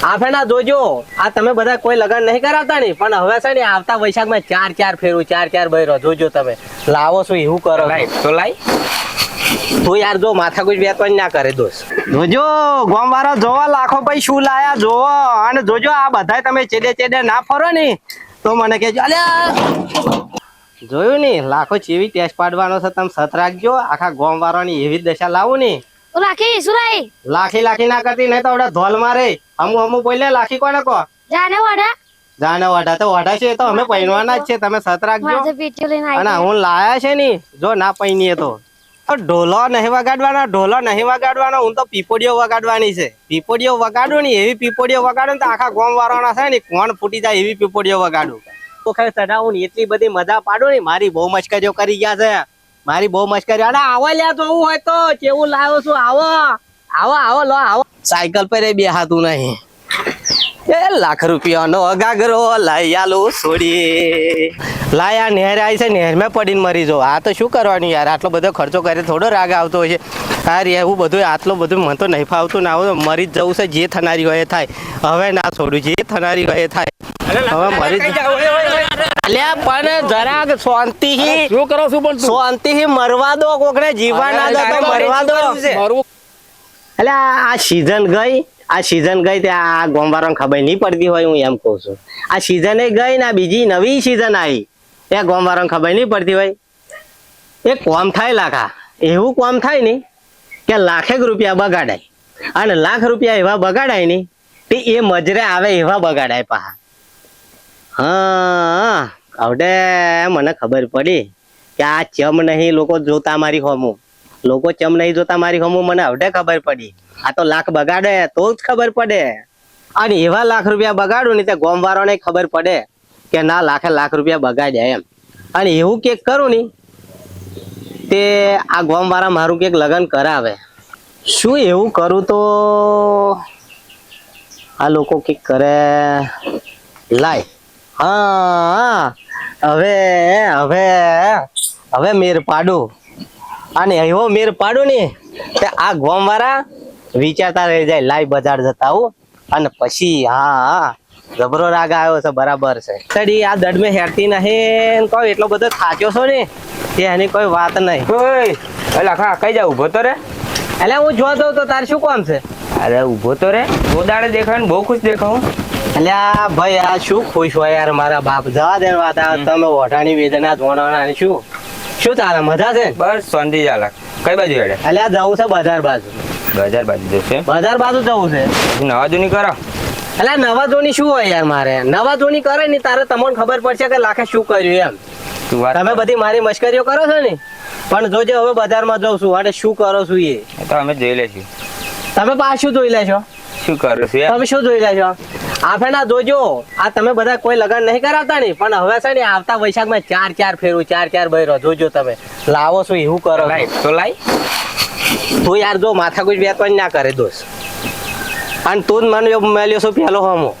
આ ફેના જોજો આ તમે બધા કોઈ લગન નહીં કરાવતા ને પણ હવે છે ને આવતા વૈશાખમાં ચાર ફેરું ચાર બૈરો જોજો તમે લાવો છો એવું કરો લાઈ તો લાઈ તું યાર જો માથાકૂટ વેતવાન ના કરે દોસ્ત જોજો ગોમ વાળા જોવા લાખો ભાઈ શું લાયા જોવો અને જોજો આ બધા તમે ચેડે ના ફરો ને તો મને કહેજો અલ્યા જોયું ને લાખો ચેવી ટેસ્ટ પાડવાનો છે તમે સત રાખજો આખા ગોમ વાળાની એવી દશા લાવું ને રાખી સુરાઈ લાખી ના કરતી નહીં તો આવડે ધોલ મારે અમુ બોલે લાખી કોને કહો જાને વાડા તો વાઢા છે તો અમે પહેરવાના જ છે તમે સત રાખજો માથે પીછે લઈને આવી અને હું લાયા છે ને જો ના પહેરીએ તો ઢોલો નહીં વગાડવાનો હું તો પીપોડીઓ વગાડવાની છે પીપોડીઓ વગાડું ને એવી પીપોડીઓ વગાડું તો આખા ગોમ વાળાના છે ને કોણ ફૂટી જાય એવી પીપોડીઓ વગાડું વખત ચડાવું ને એટલી બધી મજા પાડું ને મારી બહુ મશ્કરીઓ કરી ગયા છે મારી બહુ મશ્કરી અરે આવો લ્યા તો હું હોય તો કેવું લાવ્યો છું આવો સાયકલ પર બે હાથું નહીં એ લાખ રૂપિયાનો ગાગરો લાયાલો છોડી લાયા નહેર આવી છે નહેર માં પડીને મરી જો આ તો શું કરવાનું યાર આટલો બધો ખર્ચો કરે થોડો રાગ આવતો હોય છે યાર એવું બધું આટલું બધું મને તો નહીં ફાવતું ના આવું મરી જ જવું છે જે થનારી હોય થાય હવે ના છોડું જે થનારી હોય થાય હવે મરી અલ્યા પણ જરાક શાંતિથી શું કરો છું પણ શાંતિથી મરવા દો કોકને જીવવા ના દો તો મરવા દો એટલે આ સીઝન ગઈ ત્યાં આ ગોમવાળાને ખબર નહીં પડતી હોય હું એમ કહું છું આ સીઝન ગઈ ને બીજી નવી સીઝન આવી ત્યાં ગોમવાળાને ખબર નહીં પડતી હોય એ કોમ થાય લાખા એવું કોમ થાય ને કે લાખેક રૂપિયા બગાડાય અને લાખ રૂપિયા એવા બગાડાય ને તે એ મજરે આવે એવા બગાડાય પા હા હવે મને ખબર પડી કે આ ચમ નહીં લોકો જોતા મારી હોમું ચમ નહીં જોતા મારી હોમું મને હવે ખબર પડી આ તો લાખ બગાડે તો જ ખબર પડે અને એવા લાખ રૂપિયા બગાડું ને તે ગોમ વાળાને ખબર પડે કે ના લાખ રૂપિયા બગાડ્યા એમ અને એવું કેક કરું ને તે આ ગોમ વાળા મારું કેક લગ્ન કરાવે શું એવું કરું તો આ લોકો કેક કરે લાય હા હવે મેર પાડું અને એવો મેર પાડું ને તે આ ગોમ વાળા વિચારતા રહી જાય લાઈ બજાર જતા હું અને પછી હા જબરો રાગ આવ્યો છે બરાબર છે તડી આ દડ મેં હેરતી નહીં કહો એટલો બધો થાચ્યો છો ને તે એની કોઈ વાત નહીં લાખા કઈ જા ઉભો તો રે એટલે હું જો દઉં તો તારે શું કામ છે અરે ઉભો તો રે ગોદાડે દેખાય ને બહુ ખુશ દેખાવું અલ્યા ભાઈ આ શું ખુશ હોય યાર મારા બાપ જવા દે વાત તમે ઓઢાની વેદના જોડાના શું ચાલે મજા છે બસ શાંતિ ચાલે કઈ બાજુ હેડે અલ્યા જવું છે બજાર બાજુ જશે બજાર બાજુ જવું છે નવા જૂની કરો અલ્યા નવા જોની શું હોય યાર મારે નવા જોની કરે ને તારે તમને ખબર પડશે કે લાખે શું કર્યું એમ તમે બધી મારી મશ્કરીઓ કરો છો ને પણ જોજો હવે બજારમાં જઉં છું અને શું કરો છું એ તો અમે જોઈ લેશું તમે પાછું જોઈ લેશો શું કરો છો તમે શું જોઈ લેશો આ ફેના જોજો આ તમે બધા કોઈ લગન નહીં કરાવતા ને પણ હવે છે ને આવતા વૈશાખમાં ચાર ફેરું ચાર બૈરો જોજો તમે લાવો છો એવું કરો તો લાઈ તું યાર જો માથાકૂટ વેતવાન ના કરે દોસ્ત અને તું જ મને મેલ્યો છો પેલો હમો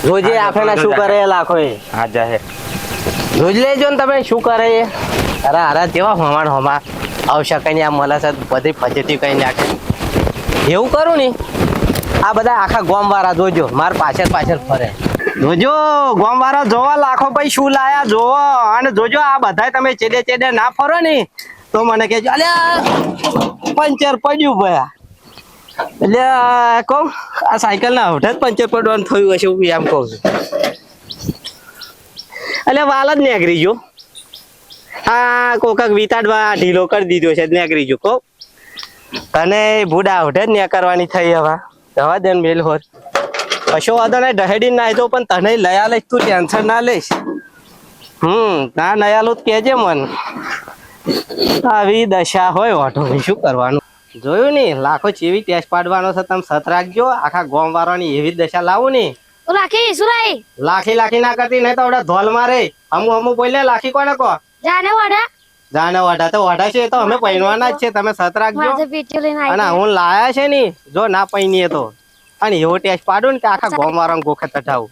જોજે આ ફેના શું કરે લાખો એ હા જાહેર જોઈ લેજો ને તમે શું કરે એ અરે જેવા હોમા આવશે કઈ આ મળે છે બધી ફજેતી કઈ નાખે એવું કરું ને આ બધા આખા ગોમ વાળા જોજો માર પાછળ ફરે જોજો ગોમ વાળા જોવા લાખો ભાઈ શું લાયા જોવો અને જોજો આ બધા તમે ચેડે ના ફરો ને તો મને કહેજો અલ્યા પંચર પડ્યું ભયા એટલે કહું આ સાયકલ ના હઠે જ પંચર પડવાનું થયું હશે હું એમ કહું છું એટલે વાલ જ નીકળી ગયો હા કોક વિતાડવા ઢીલો કરી દીધો છે નીકળી ગયો કહું તને ભૂડા હઠે જ નીકળવાની થઈ હવે જવા દે મેલ હોત કશો વાંધો નહીં ડહેડી ના તો પણ તને લયા લઈશ તું ટેન્શન ના લઈશ ના નયાલું જ કહેજે મન આવી દશા હોય વાઢોની શું કરવાનું જોયું ને લાખો ચેવી ટેસ્ટ પાડવાનો છે તમે સત રાખજો આખા ગોમ વાળાની એવી દશા લાવું ને રાખી સુરાઈ લાખી ના કરતી નહીં તો આવડે ધોલ મારે અમુ બોલે લાખી કોને કહો જાને વાઢા તો વાઢા છે તો અમે પહેરવાના જ છે તમે સત રાખજો માથે પીછે લઈને આવી અને હું લાયા છે ને જો ના પહેરીએ તો અને એવો ટેસ્ટ પાડું ને કે આખા ગોમ વાળાને ગોખે તટાવું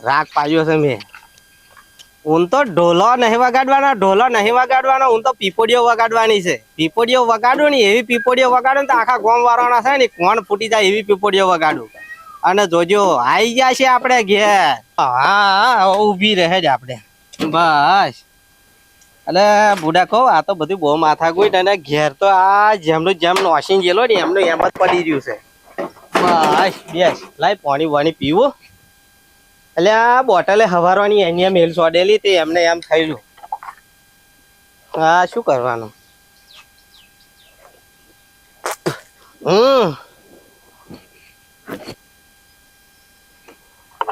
રાગ પાડ્યો છે મેં હું તો ઢોલો નહીં વગાડવાનો હું તો પીપોડીઓ વગાડવાની છે પીપોડીઓ વગાડું ને એવી પીપોડીઓ વગાડું તો આખા ગોમ વાળાના છે ને કોણ ફૂટી જાય એવી પીપોડીઓ વગાડું અને જોજો આઈ ગયા છે આપણે ઘેર. હા ઊભી રહે જ આપણે બસ. એટલે બુડા કહો આ તો બધું બહુ માથાકૂટ અને ઘેર તો આ જેમનું જેમ નોસીને ગયેલો ને એમનું એમ જ પડી રહ્યું છે. બસ બેસ લાય પાણી વાણી પીવું. એટલે આ બોટલે હવારવાની એની મેલ સોડેલી તે એમને એમ થયેલું. હા શું કરવાનું.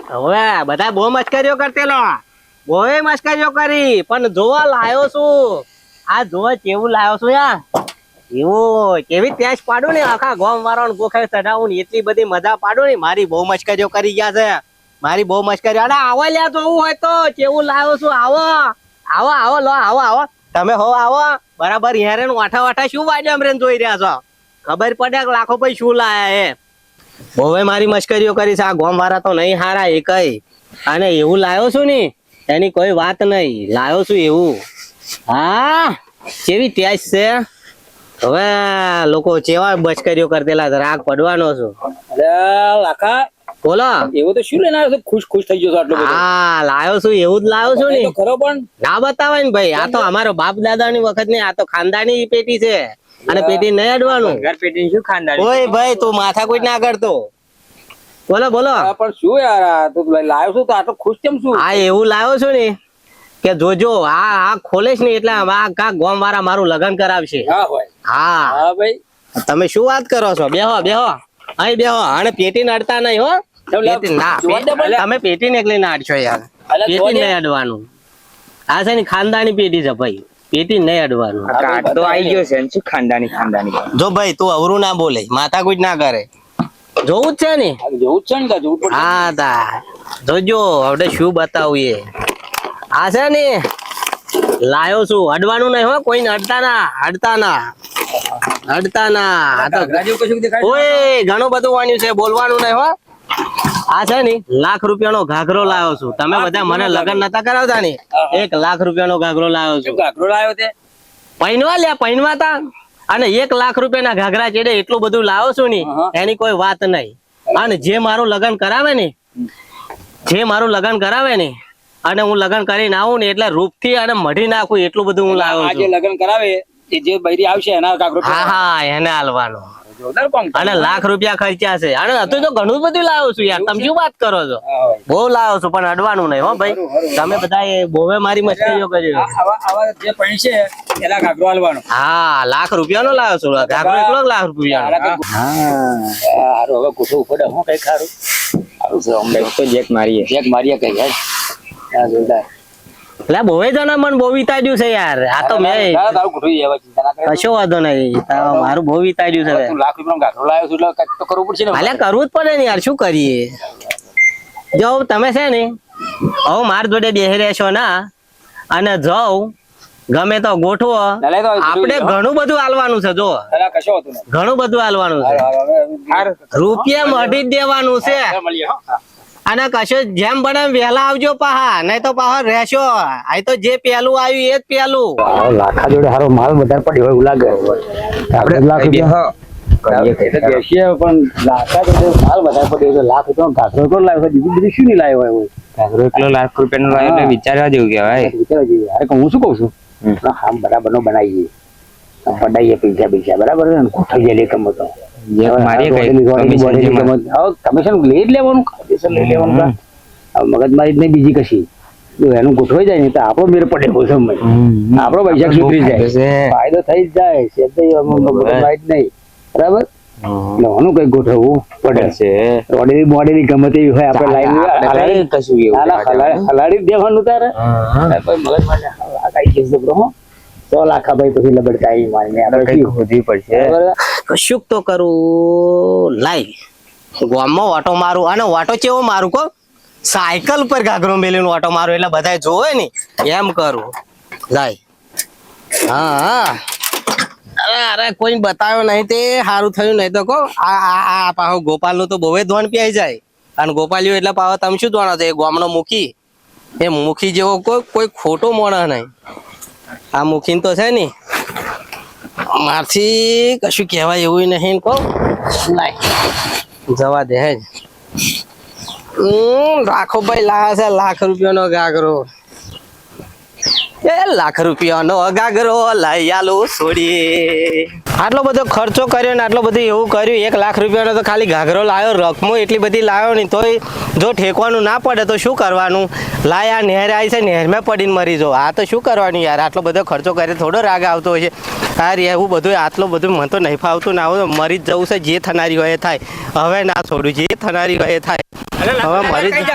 હવે બધા બહુ મસ્કરીઓ કરતેલો, બહુ મસ્કરીઓ કરી, પણ જોવા લાયો છું. આ જોવા કેવું લાયો છું યાર. એવું કેવી તેજ પાડું ને આખા ગામ વાળાને ગોખે ચડાવું ને એટલી બધી મજા પાડું ને. મારી બહુ મસ્કરીઓ કરી ગયા છે, મારી બહુ મસ્કરીઓ. અરે આવો લ્યા જોવું હોય તો કેવું લાયો છું. આવો આવો આવો લો આવો આવો તમે હો આવો. બરાબર યારે વાઠા વાઠા શું વાડ્યો અમરે જોઈ રહ્યા છો. ખબર પડે કે લાખો ભાઈ શું લાયા એ. બહુ મારી મસ્કરીઓ કરી છે. આ ગામ વાળા તો નહીં હારા એ કઈ. અને એવું લાયો છું ને એની કોઈ વાત નહીં. લાયો છું એવું. હા કેવી તેજ છે. હવે લોકો ચેવા મસ્કરીઓ કરતેલા રાગ પડવાનો છું. લાખા બોલો એવું તો શું લઈને આવ્યો છો? ખુશ ખુશ થઈ ગયો છો આટલો બધો? હા લાયો છું એવું જ લાયો છું ને. તો ખરો પણ ના બતાવે ને ભાઈ. આ તો અમારો બાપ દાદા ની વખત ની આ તો ખાનદાની પેટી છે અને પેટી નહીં અડવાનું. ઘર પેટી શું ખાનદાની? ઓય ભાઈ તું માથાકૂટ ના કરતો. બોલો બોલો. આ પણ શું યાર આ તો લાવ્યો છું તો આટલો ખુશ કેમ છું? આ એવું લાવ્યો છું ને કે જોજો આ ખોલેશ ને એટલે આ કા ગામ વાળા મારું લગ્ન કરાવશે. હા ભાઈ હા હા ભાઈ તમે શું વાત કરો છો. બેહો બેહો અહીં બેહો. અને પેટી ને અડતા નહીં હો. પેટી ના તમે પેટી ને એકલી ના અડશો યાર. પેટી નહીં અડવાનું. આ છે ને ખાનદાની પેટી છે ભાઈ. પેટી નહીં અડવાનું. કાટ તો આવી ગયો છે ને શું ખાનદાની ખાનદાની. જો ભાઈ તું અવરું ના બોલે, માથાકૂટ ના કરે. જોવું જ છે ને. જોવું જ છે ને કા જોવું પડશે. હા તા જોજો હવે શું બતાવું એ. આ છે ને લાયો છું. અડવાનું નહીં હો કોઈને. અડતા ના અડતા ના અડતા ના. આ તો ઘાઘરા જેવું કશું દેખાય ઓય ઘણું બધું વાણ્યું છે, બોલવાનું નહીં હો. આ છે ને લાખ રૂપિયાનો ઘાઘરો લાવ્યો છું. તમે બધા મને લગ્ન નતા કરાવતા ને. 1 લાખ રૂપિયાનો ઘાઘરો લાવ્યો છું. ઘાઘરો લાવ્યો તે પૈનવા લ્યા પૈનવા તા. અને 1 લાખ રૂપિયાના ઘાઘરા ચેડે એટલું બધું લાવો છું ને એની કોઈ વાત નહીં. અને જે મારું લગ્ન કરાવે ને, જે મારું લગ્ન કરાવે ને અને હું લગ્ન કરીને આવું ને એટલે રૂપથી અને મઢી નાખું એટલું બધું હું લાવ્યો આજે છું. લગ્ન કરાવે એ જે બૈરી આવશે એના ઘાઘરો હા હા એને હાલવાનો. જોરદાર કોણ અને લાખ રૂપિયા ખર્ચ્યા છે. અને હતું તો ઘણું બધું લાવ્યો છું યાર. તમે શું વાત કરો છો. બહુ લાવ્યો છું પણ અડવાનું નહીં હો ભાઈ. તમે બધા બહુ મારી મસ્તીઓ કરી. આવા જે પૈણ છે એના ઘાઘરો હાલવાનો. હા લાખ રૂપિયાનો લાવ્યો છું. ઘાઘરો એટલો લાખ રૂપિયાનો. હારું હવે ગોઠવું પડે હું કઈ ખારું સારું છે અમને તો જેક મારીએ. ચેક મારીએ કઈ યાર. હા જોરદાર એટલે બહુ જણા મને બહુ વિતાડ્યું છે યાર. આ તો મેં તારું ગોઠવી જાય ચિંતા ના કરે. કશો વાંધો નહીં. મારું બહુ વિતાડ્યું છે. તું લાખ રૂપિયાનો ઘાઘરો લાવ્યો છું એટલે કંઈક તો કરવું પડશે ને. અલ્યા કરવું જ પડે ને યાર. શું કરીએ. જો તમે છે ને હવે માર જોડે બેહી રહેશો ના અને જાઉં ગમે તો ગોઠવો. લાલે તો આપણે ઘણું બધું હાલવાનું છે. જો અલા કશો હતું ને. ઘણું બધું હાલવાનું છે. રૂપિયા મઢી જ દેવાનું છે. મળીએ હો. અને કશું જેમ બને એમ વહેલા આવજો પાહા, નહીં તો પાહા રહેશો. આ તો જે પેલું આવ્યું એ જ પેલું. લાખા જોડે હારો માલ વધારે પડ્યો હોય એવું લાગે. આપણે લાખ રૂપિયા બેસીએ પણ લાખા જોડે માલ વધારે પડ્યો તો લાખ રૂપિયાનો ઘાઘરો તો લાવ્યો. બીજું બધું શું નહીં લાવ્યો હોય. ઘાઘરો એકલો લાખ રૂપિયાનો લાવ્યો એટલે વિચારવા જેવું કહેવાય. વિચારવા જેવું. અરે હું શું કઉ છું આમ બરાબર નો બનાવીએ પડાઈએ પૈસા બરાબર છે ને ગોઠવી જાય લેકમ તો કમિશન લઈ જ લેવાનું. લઈ લેવાનું મગજમારી જ નહીં બીજી કશી. જો એનું ગોઠવાઈ જાય ને તો આપણો મેર પડે સમય આપણો પૈસા સુધરી જાય. ફાયદો થઈ જ જાય છે મગજમારી જ નહીં બરાબર. એનું કઈ ગોઠવવું પડે છે. રોડેલી બોડેલી ગમે તેવી હોય આપણે લાઈન હલાડી દેવાનું તારે મગજમારી આઈ જશે બ્રો. 100 લાખ ભાઈ પછી લબડકાઈ મારીને શોધવી પડશે. કશુંક તો કરું. લાઈ ગામમાં ઓટો મારું. અને ઓટો કેવો મારું કહો. સાયકલ પર ઘાઘરો મેલીને ઓટો મારું એટલે બધા જોવે ને એમ કરું. લાઈ હા અરે અરે કોઈ બતાવ્યો નહીં તે સારું થયું. નહીં તો કહો આ પાછો ગોપાલ નું તો બહુ ધોન પીઆઈ જાય. અને ગોપાલ્યો એટલે પાછો તમે શું જોણો છો. એ ગામનો મુખી, એ મુખી જેવો કોઈ ખોટો મોણા નહીં. આ મુખીન તો છે ને મારથી કશું કહેવાય એવું નહીં. કહો લાય જવા દે હે. રાખો ભાઈ લાયા છે લાખ રૂપિયાનો ગાગરો. એ લાખ રૂપિયાનો ગાગરો લઈ આલો છોડી. આટલો બધો ખર્ચો કર્યો ને આટલો બધું એવું કર્યું, 1 લાખ રૂપિયાનો તો ખાલી ઘાઘરો લાવ્યો, રકમો એટલી બધી લાવ્યો ને તોય જો ઠેકવાનું ના પડે તો શું કરવાનું? લાય આ નહેર આવી છે, નહેરમાં પડીને મરી જાઓ. આ તો શું કરવાનું યાર? આટલો બધો ખર્ચો કરે થોડો રાગ આવતો હોય છે યાર. એવું બધું આટલું બધું મને તો નહીં ફાવતું ને આવું તો મરી જ જવું છે. જે થનારી હોય એ થાય, હવે ના છોડું. જે થનારી હોય એ થાય, હવે મરી જ.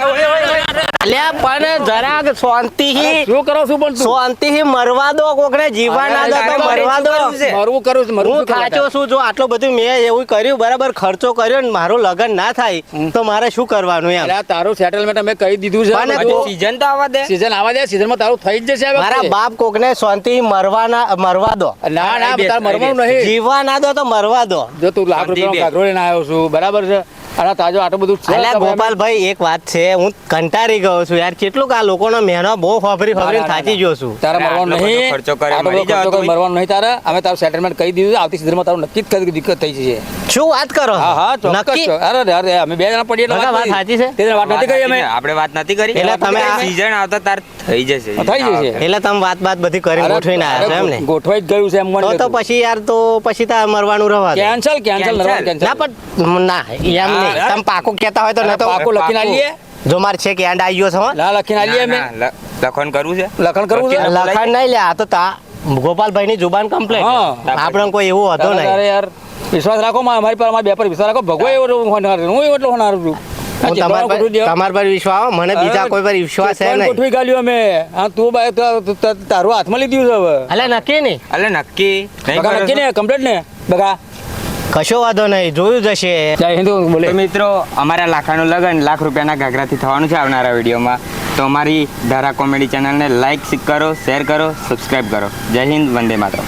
અલ્યા પણ જરાક શાંતિથી શું કરો છું પણ તું? શાંતિથી મરવા દો, કોકને જીવવા ના દો તો મરવા દો. મરવું કરું છું, મરવું હું થાચો છું. જો આટલું બધું મેં એવું કર્યું, બરાબર ખર્ચો કર્યો ને મારું લગ્ન ના થાય તો મારે શું કરવાનું એમ? અલ્યા તારું સેટલમેન્ટ અમે કહી દીધું છે. પણ બધું સીઝન તો આવવા દે. સીઝન આવવા દે, સીઝનમાં તારું થઈ જ જશે આ વખતે. મારા બાપ કોકને શાંતિ મરવા દો, ના ના તાર મરવાનું નહીં. જીવવા ના દો તો મરવા દો. જો તું લાખ રૂપિયાનો ઘાઘરો લઈને આવ્યો છું, બરાબર છે? અરે તાજો આટલું બધું છે. અલ્યા ગોપાલભાઈ એક વાત છે, હું કંટાળી ગયો છું યાર. કેટલુંક આ લોકોનો મહેનો બહુ ફફરી થાચી ગયો છું. તારે મરવાનું આટલો બધો નહીં, ખર્ચો કર્યો, આટલો બધો મરી જાવ ખર્ચો તોય. મરવાનું નહીં તારે. અમે તારું સેટલમેન્ટ કહી દીધું છે. આવતી સીઝનમાં તારું નક્કી જ કદી દિક્કત થઈ જશે. શું વાત કરો? હા હા ચોક્કસ. નક્કી? અરે અરે અમે 2 જણા પડીએ એટલે બકા, વાત વાત સાચી છે? તે વાત નથી કરી અમે. આપણે વાત નથી કરી. એટલે તમે આ- સીઝન આવતા તાર થઈ જશે. થઈ જશે. એટલે તમે વાત બધી કરીને અરે, ગોઠવીને આવ્યા છો એમ ને? ગોઠવાઈ જ ગયું છે એમ મને તો પછી યાર તો પછી તાર મરવાનું રવા દો. Cancel cancel Cancel. કેન્સલ. ના પણ ના એમ નહીં. યાર. તમે પાકું કહેતા હોય તો ન તો પાકું લખીને આલીએ. જો મારે છે કે એન્ડ આવી ગયો છે હો. ના લખીને આલીએ અમે. લખન કરવું છે. લખણ કરવું છે. લખાણ નહીં લે, આ તો ગોપાલભાઈ ની જુબાન કમ્પ્લેટ. હા. આપણે કોઈ એવું હતો તારે નહીં. યાર વિશ્વાસ રાખો અમારી પર, અમારા બે પર વિશ્વાસ રાખો. ભગવો એવો હોનાર છે, હું એટલો હોનાર છું. હું તમારા પર વિશ્વાસ આવે, મને બીજા કોઈ પર વિશ્વાસ છે નહીં. ગોઠવી ગાલ્યું અમે. હા તું તારું હાથમાં લીધું છે હવે. અલે નક્કી નહીં, અલે નક્કી નહીં બગા કરો નક્કી છો? ને કમ્પ્લીટ ને બગા. કશો વાંધો નહીં, જોયું જશે. જય હિન્દ બોલે. તો મિત્રો અમારા લાખાનું લગન લાખ રૂપિયાના ઘાઘરાથી થવાનું છે આવનારા વિડીયોમાં. તો અમારી ધારા કોમેડી ચેનલને લાઈક કરો, શેર કરો, સબસ્ક્રાઇબ કરો. જય હિન્દ, વંદે માતરમ.